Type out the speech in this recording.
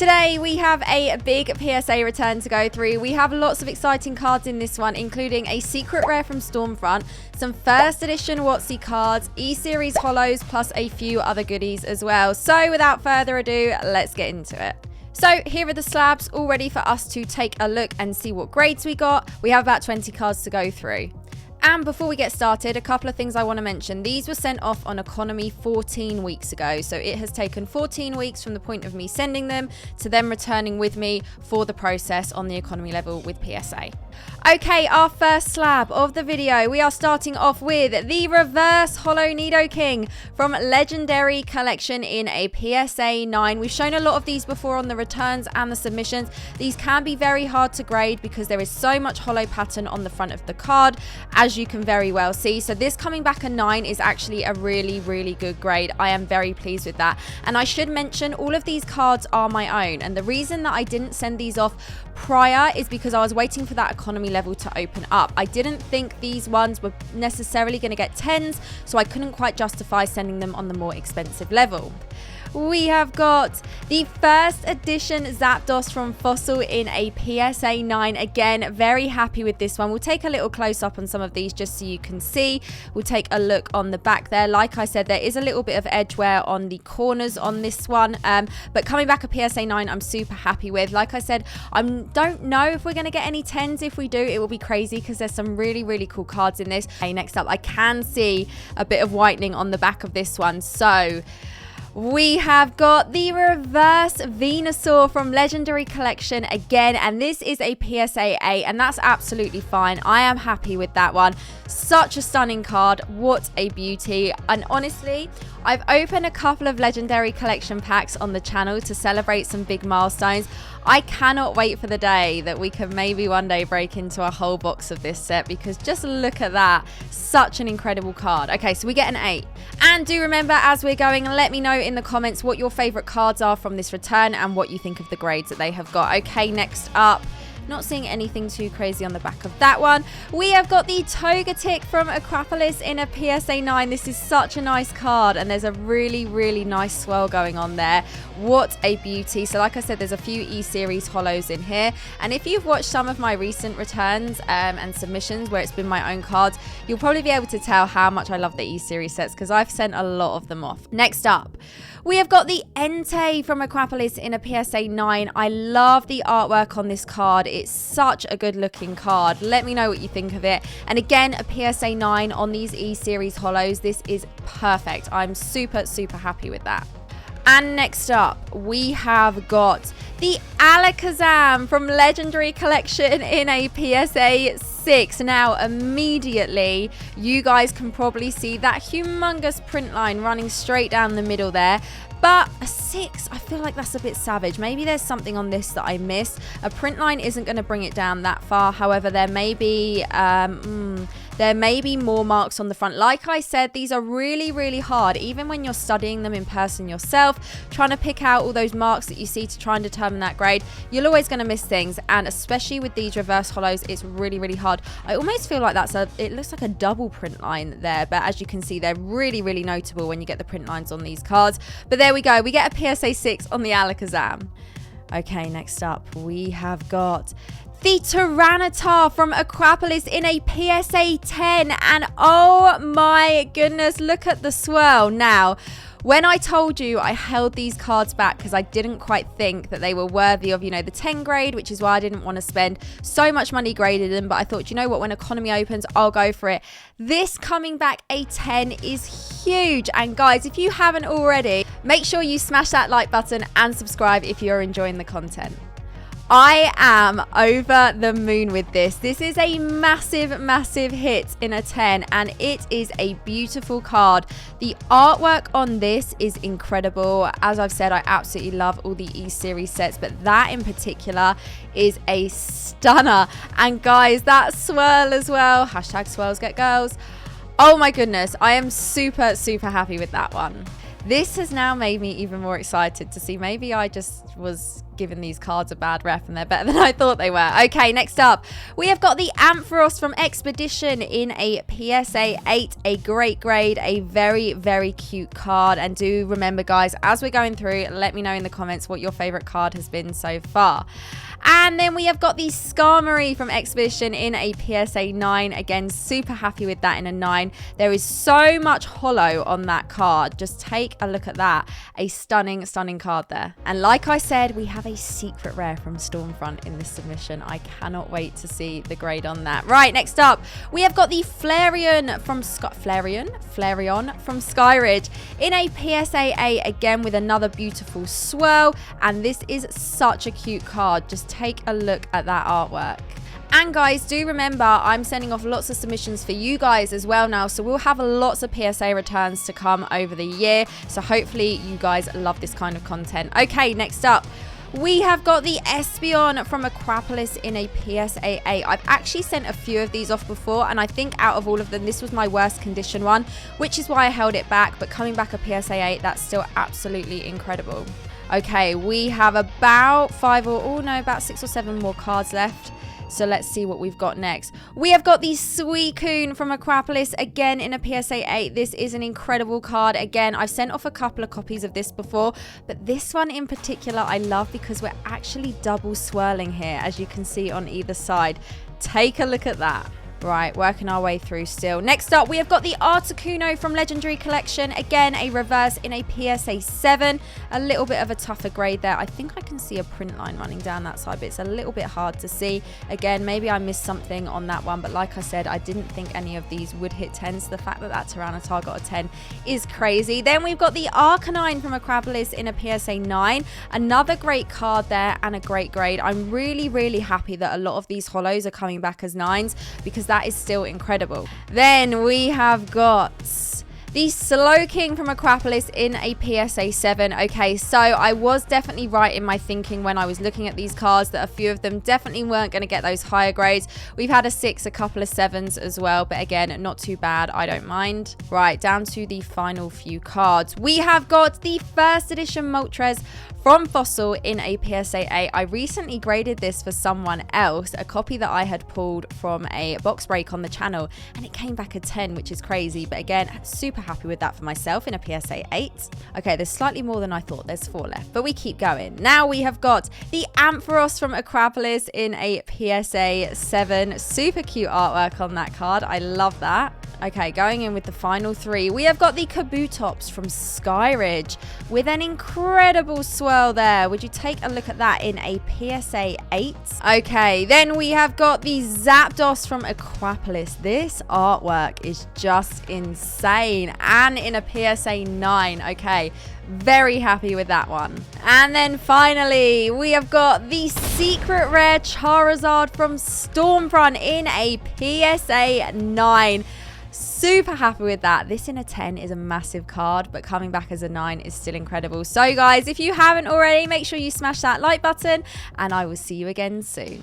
Today we have a big PSA return to go through. We have lots of exciting cards in this one, including a secret rare from Stormfront, some first edition WotC cards, E-Series holos, plus a few other goodies as well. So without further ado, let's get into it. So here are the slabs all ready for us to take a look and see what grades we got. We have about 20 cards to go through. And before we get started, a couple of things I want to mention. These were sent off on economy 14 weeks ago. So it has taken 14 weeks from the point of me sending them to them returning with me for the process on the economy level with PSA. Okay, our first slab of the video, we are starting off with the reverse holo Nidoking from Legendary Collection in a PSA 9. We've shown a lot of these before on the returns and the submissions. These can be very hard to grade because there is so much holo pattern on the front of the card, as you can very well see. So this coming back a 9 is actually a really good grade. I am very pleased with that. And I should mention all of these cards are my own, and the reason that I didn't send these off prior is because I was waiting for that economy level to open up. I didn't think these ones were necessarily going to get 10s, so I couldn't quite justify sending them on the more expensive level. We have got the first edition Zapdos from Fossil in a PSA 9. Again, very happy with this one. We'll take a little close up on some of these just so you can see. We'll take a look on the back there. Like I said, there is a little bit of edge wear on the corners on this one. But coming back a PSA 9, I'm super happy with. Like I said, I don't know if we're going to get any 10s. If we do, it will be crazy because there's some really cool cards in this. Okay, next up, I can see a bit of whitening on the back of this one. So we have got the reverse Venusaur from Legendary Collection again, and this is a PSA 8, and that's absolutely fine. I am happy with that one. Such a stunning card. What a beauty. And honestly, I've opened a couple of Legendary Collection packs on the channel to celebrate some big milestones. I cannot wait for the day that we can maybe one day break into a whole box of this set, because just look at that. Such an incredible card. Okay, so we get an 8. And do remember, as we're going, let me know in the comments what your favorite cards are from this return and what you think of the grades that they have got. Okay, next up, not seeing anything too crazy on the back of that one. We have got the Toga Tick from Acropolis in a PSA 9. This is such a nice card, and there's a really nice swirl going on there. What a beauty. So like I said, there's a few E-Series holos in here, and if you've watched some of my recent returns and submissions where it's been my own cards, you'll probably be able to tell how much I love the E-Series sets, because I've sent a lot of them off. Next up, we have got the Entei from Acropolis in a PSA 9. I love the artwork on this card. It's such a good looking card. Let me know what you think of it. And again, a PSA 9 on these E-Series holos. This is perfect. I'm super happy with that. And next up, we have got the Alakazam from Legendary Collection in a PSA 6. Now, immediately, you guys can probably see that humongous print line running straight down the middle there. But a 6, I feel like that's a bit savage. Maybe there's something on this that I missed. A print line isn't going to bring it down that far. However, there may be more marks on the front. Like I said, these are really hard, even when you're studying them in person yourself, trying to pick out all those marks that you see to try and determine that grade. You're always going to miss things, and especially with these reverse holos, it's really hard. I almost feel like it looks like a double print line there, but as you can see, they're really notable when you get the print lines on these cards. But there we go, we get a PSA 6 on the Alakazam. Okay, next up, we have got the Tyranitar from Acropolis in a PSA 10, and oh my goodness, look at the swirl. Now, when I told you I held these cards back because I didn't quite think that they were worthy of, the 10 grade, which is why I didn't want to spend so much money grading them, but I thought, you know what, when economy opens, I'll go for it. This coming back a 10 is huge, and guys, if you haven't already, make sure you smash that like button and subscribe if you're enjoying the content. I am over the moon with this. This is a massive hit in a 10, and it is a beautiful card. The artwork on this is incredible. As I've said, I absolutely love all the E-Series sets, but that in particular is a stunner. And guys, that swirl as well. Hashtag swirls get girls. Oh my goodness, I am super happy with that one. This has now made me even more excited to see. Maybe I just was giving these cards a bad rep and they're better than I thought they were. Okay, next up, we have got the Ampharos from Expedition in a PSA 8, a great grade, a very, very cute card. And do remember, guys, as we're going through, let me know in the comments what your favorite card has been so far. And then we have got the Skarmory from Expedition in a PSA 9. Again, super happy with that in a 9. There is so much holo on that card. Just take a look at that. A stunning, stunning card there. And like I said, we have a secret rare from Stormfront in this submission. I cannot wait to see the grade on that. Right, next up, we have got the Flareon from Flareon from Skyridge in a PSA 8, again with another beautiful swirl. And this is such a cute card. Just take a look at that artwork. And guys, do remember, I'm sending off lots of submissions for you guys as well now, so we'll have lots of PSA returns to come over the year, so hopefully you guys love this kind of content. Okay, next up, we have got the Espeon from Acropolis in a PSA 8. I've actually sent a few of these off before, and I think out of all of them, this was my worst condition one, which is why I held it back. But coming back a PSA 8, that's still absolutely incredible. Okay, we have about about 6 or 7 more cards left. So let's see what we've got next. We have got the Suicune from Acropolis, again in a PSA 8. This is an incredible card. Again, I've sent off a couple of copies of this before, but this one in particular I love because we're actually double swirling here, as you can see on either side. Take a look at that. Right, working our way through still. Next up, we have got the Articuno from Legendary Collection. Again, a reverse in a PSA 7. A little bit of a tougher grade there. I think I can see a print line running down that side, but it's a little bit hard to see. Again, maybe I missed something on that one, but like I said, I didn't think any of these would hit 10. So the fact that that Tyranitar got a 10 is crazy. Then we've got the Arcanine from Acropolis in a PSA 9. Another great card there and a great grade. I'm really, really happy that a lot of these holos are coming back as 9s, because that is still incredible. Then we have got the Slowking from Acropolis in a PSA 7. Okay, so I was definitely right in my thinking when I was looking at these cards that a few of them definitely weren't going to get those higher grades. We've had a 6, a couple of 7s as well, but again, not too bad. I don't mind. Right, down to the final few cards. We have got the first edition Moltres from Fossil in a PSA 8. I recently graded this for someone else, a copy that I had pulled from a box break on the channel, and it came back a 10, which is crazy. But again, super happy with that for myself in a PSA 8. Okay, there's slightly more than I thought. There's 4 left, but we keep going. Now we have got the Ampharos from Acropolis in a PSA 7. Super cute artwork on that card. I love that. Okay, going in with the final 3, we have got the Kabutops from Skyridge with an incredible swirl there. Would you take a look at that in a PSA 8? Okay, then we have got the Zapdos from Acropolis. This artwork is just insane, and in a PSA 9. Okay, very happy with that one. And then finally, we have got the secret rare Charizard from Stormfront in a PSA 9. Super happy with that. This in a 10 is a massive card, but coming back as a 9 is still incredible. So guys, if you haven't already, make sure you smash that like button, and I will see you again soon.